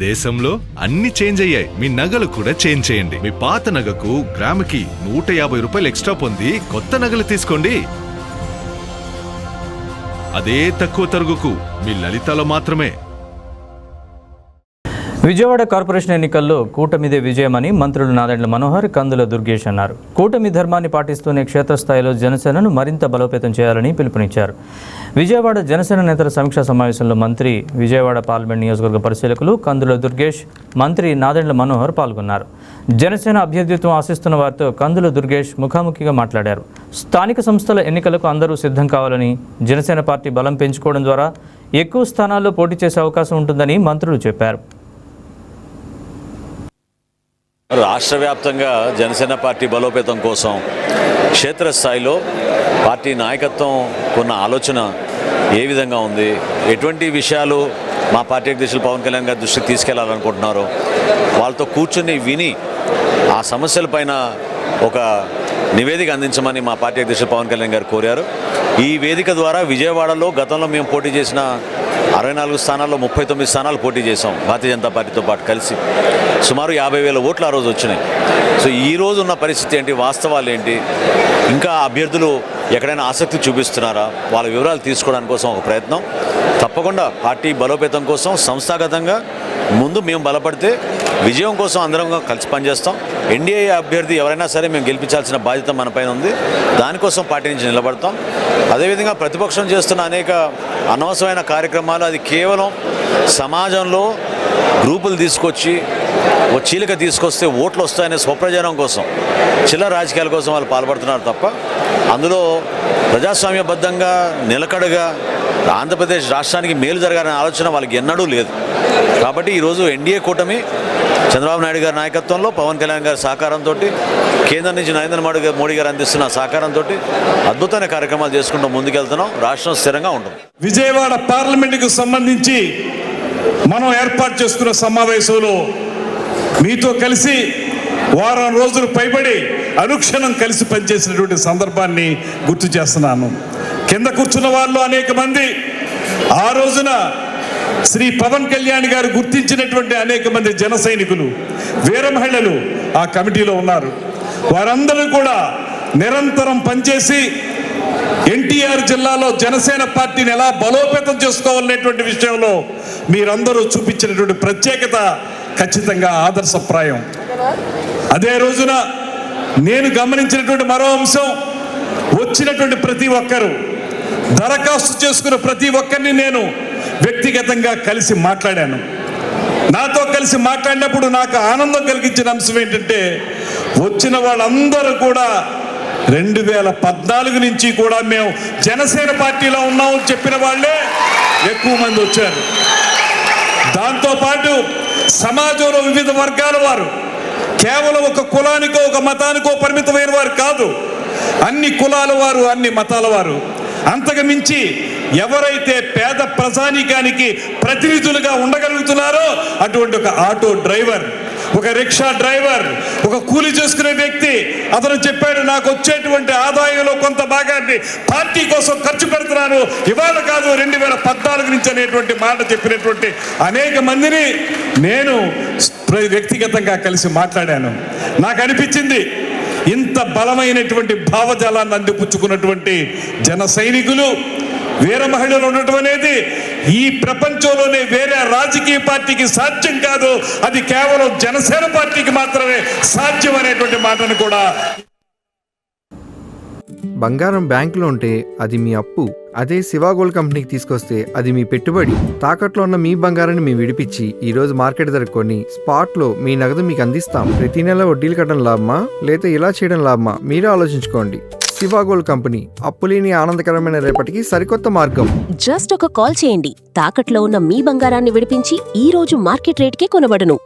దేశంలో అన్ని చేంజ్ అయ్యాయి, మీ నగలు కూడా చేంజ్ చేయండి. మీ పాత నగకు గ్రాముకి 150 రూపాయలు ఎక్స్ట్రా పొంది కొత్త నగలు తీసుకోండి. అదే తక్కువ తరుగుకు మీ లలితలో మాత్రమే. విజయవాడ కార్పొరేషన్ ఎన్నికల్లో కూటమిదే విజయమని మంత్రులు నాదెండ్ల మనోహర్, కందుల దుర్గేష్ అన్నారు. కూటమి ధర్మాన్ని పాటిస్తూనే క్షేత్రస్థాయిలో జనసేనను మరింత బలోపేతం చేయాలని పిలుపునిచ్చారు. విజయవాడ జనసేన నేతల సమీక్షా సమావేశంలో మంత్రి, విజయవాడ పార్లమెంట్ నియోజకవర్గ పరిశీలకులు కందుల దుర్గేష్, మంత్రి నాదెండ్ల మనోహర్ పాల్గొన్నారు. జనసేన అభ్యర్థిత్వం ఆశిస్తున్న వారితో కందుల దుర్గేష్ ముఖాముఖిగా మాట్లాడారు. స్థానిక సంస్థల ఎన్నికలకు అందరూ సిద్ధం కావాలని, జనసేన పార్టీ బలం పెంచుకోవడం ద్వారా ఎక్కువ స్థానాల్లో పోటీ చేసే అవకాశం ఉంటుందని మంత్రులు చెప్పారు. రాష్ట్ర వ్యాప్తంగా జనసేన పార్టీ బలోపేతం కోసం క్షేత్రస్థాయిలో పార్టీ నాయకత్వం కొన్న ఆలోచన ఏ విధంగా ఉంది, ఎటువంటి విషయాలు మా పార్టీ అధ్యక్షులు పవన్ కళ్యాణ్ గారి దృష్టికి తీసుకెళ్లాలనుకుంటున్నారో వాళ్ళతో కూర్చుని విని ఆ సమస్యలపైన ఒక నివేదిక అందించమని మా పార్టీ అధ్యక్షులు పవన్ కళ్యాణ్ గారు కోరారు. ఈ వేదిక ద్వారా విజయవాడలో గతంలో మేము పోటీ చేసిన 64 స్థానాల్లో 39 స్థానాలు పోటీ చేసాం. భారతీయ జనతా పార్టీతో పాటు కలిసి సుమారు 50,000 ఓట్లు ఆ రోజు వచ్చినాయి. సో ఈ రోజు ఉన్న పరిస్థితి ఏంటి, వాస్తవాలు ఏంటి, ఇంకా అభ్యర్థులు ఎక్కడైనా ఆసక్తి చూపిస్తున్నారా, వాళ్ళ వివరాలు తీసుకోవడానికి కోసం ఒక ప్రయత్నం. తప్పకుండా పార్టీ బలోపేతం కోసం సంస్థాగతంగా ముందు మేము బలపడితే విజయం కోసం అందరం కలిసి పనిచేస్తాం. ఎన్డీఏ అభ్యర్థి ఎవరైనా సరే మేము గెలిపించాల్సిన బాధ్యత మన పైన ఉంది. దానికోసం పార్టీ నుంచి నిలబడతాం. అదేవిధంగా ప్రతిపక్షం చేస్తున్న అనేక అనవసరమైన కార్యక్రమాలు, అది కేవలం సమాజంలో గ్రూపులు తీసుకొచ్చి ఓ చీలిక తీసుకొస్తే ఓట్లు వస్తాయనే స్వప్రచారం కోసం, చిల్లర రాజకీయాల కోసం వాళ్ళు పాల్పడుతున్నారు తప్ప అందులో ప్రజాస్వామ్యబద్ధంగా నిలకడగా ఆంధ్రప్రదేశ్ రాష్ట్రానికి మేలు జరగాలనే ఆలోచన వాళ్ళకి ఎన్నడూ లేదు. కాబట్టి ఈరోజు ఎన్డీఏ కూటమి చంద్రబాబు నాయుడు గారి నాయకత్వంలో, పవన్ కళ్యాణ్ గారి సహకారంతో, కేంద్రం నుంచి నరేంద్ర మోడీ గారు అందిస్తున్న సహకారంతో అద్భుతమైన కార్యక్రమాలు చేసుకుంటూ ముందుకెళ్తున్నాం. రాష్ట్రం స్థిరంగా ఉంటుంది. విజయవాడ పార్లమెంటుకు సంబంధించి మనం ఏర్పాటు చేసుకున్న సమావేశంలో మీతో కలిసి వారం రోజులు పైబడి అనుక్షణం కలిసి పనిచేసినటువంటి సందర్భాన్ని గుర్తు చేస్తున్నాను. కింద కూర్చున్న వాళ్ళు అనేక మంది ఆ రోజున శ్రీ పవన్ కళ్యాణ్ గారు గుర్తించినటువంటి అనేక మంది జన సైనికులు, వీర మహిళలు ఆ కమిటీలో ఉన్నారు. వారందరూ కూడా నిరంతరం పనిచేసి ఎన్టీఆర్ జిల్లాలో జనసేన పార్టీని ఎలా బలోపేతం చేసుకోవాలనేటువంటి విషయంలో మీరందరూ చూపించినటువంటి ప్రత్యేకత ఖచ్చితంగా ఆదర్శప్రాయం. అదే రోజున నేను గమనించినటువంటి మరో అంశం, వచ్చినటువంటి ప్రతి ఒక్కరూ, దరఖాస్తు చేసుకున్న ప్రతి ఒక్కరిని నేను వ్యక్తిగతంగా కలిసి మాట్లాడాను. నాతో కలిసి మాట్లాడినప్పుడు నాకు ఆనందం కలిగించిన అంశం ఏంటంటే, వచ్చిన వాళ్ళందరూ కూడా 2014 నుంచి కూడా మేము జనసేన పార్టీలో ఉన్నామని చెప్పిన వాళ్ళే ఎక్కువ మంది వచ్చారు. దాంతోపాటు సమాజంలో వివిధ వర్గాల వారు, కేవలం ఒక కులానికో ఒక మతానికో పరిమితమైన వారు కాదు, అన్ని కులాల వారు, అన్ని మతాల వారు. అంతకు మించి ఎవరైతే పేద ప్రజానీకానికి ప్రతినిధులుగా ఉండగలుగుతున్నారో అటువంటి ఒక ఆటో డ్రైవర్, ఒక రిక్షా డ్రైవర్, ఒక కూలి చేసుకునే వ్యక్తి, అతను చెప్పాడు, నాకు వచ్చేటువంటి ఆదాయంలో కొంత భాగాన్ని పార్టీ కోసం ఖర్చు పెడుతున్నాను, ఇవాళ కాదు 2014 నుంచి అనేటువంటి మాట చెప్పినటువంటి అనేక మందిని నేను వ్యక్తిగతంగా కలిసి మాట్లాడాను. నాకు అనిపించింది, ఇంత బలమైనటువంటి భావజాలాన్ని అందిపుచ్చుకున్నటువంటి జన సైనికులు, వీర మహిళలు ఉండటం అనేది ఈ ప్రపంచంలోనే వేరే రాజకీయ పార్టీకి సాధ్యం కాదు. అది కేవలం జనసేన పార్టీకి మాత్రమే సాధ్యం అనేటువంటి మాటను కూడా. బంగారం బ్యాంకులో ఉంటే అది మీ అప్పు, అదే శివ గోల్డ్ కంపెనీకి తీసుకొస్తే అది మీ పెట్టుబడి. తాకట్లో ఉన్న మీ బంగారాన్ని మేము విడిపించి ఈరోజు మార్కెట్ ధర కొని స్పాట్లో మీ నగదు మీకు అందిస్తాం. ప్రతి నెల వడ్డీలు కట్టడం లాభమా లేదా ఇలా చేయడం లాభమా మీరే ఆలోచించుకోండి. శివ గోల్డ్ కంపెనీ, అప్పులేని ఆనందకరమైన రేపటికి సరికొత్త మార్గం. జస్ట్ ఒక కాల్ చేయండి. తాకట్లో ఉన్న మీ బంగారాన్ని విడిపించి ఈ రోజు మార్కెట్ రేట్కే కొనబడును.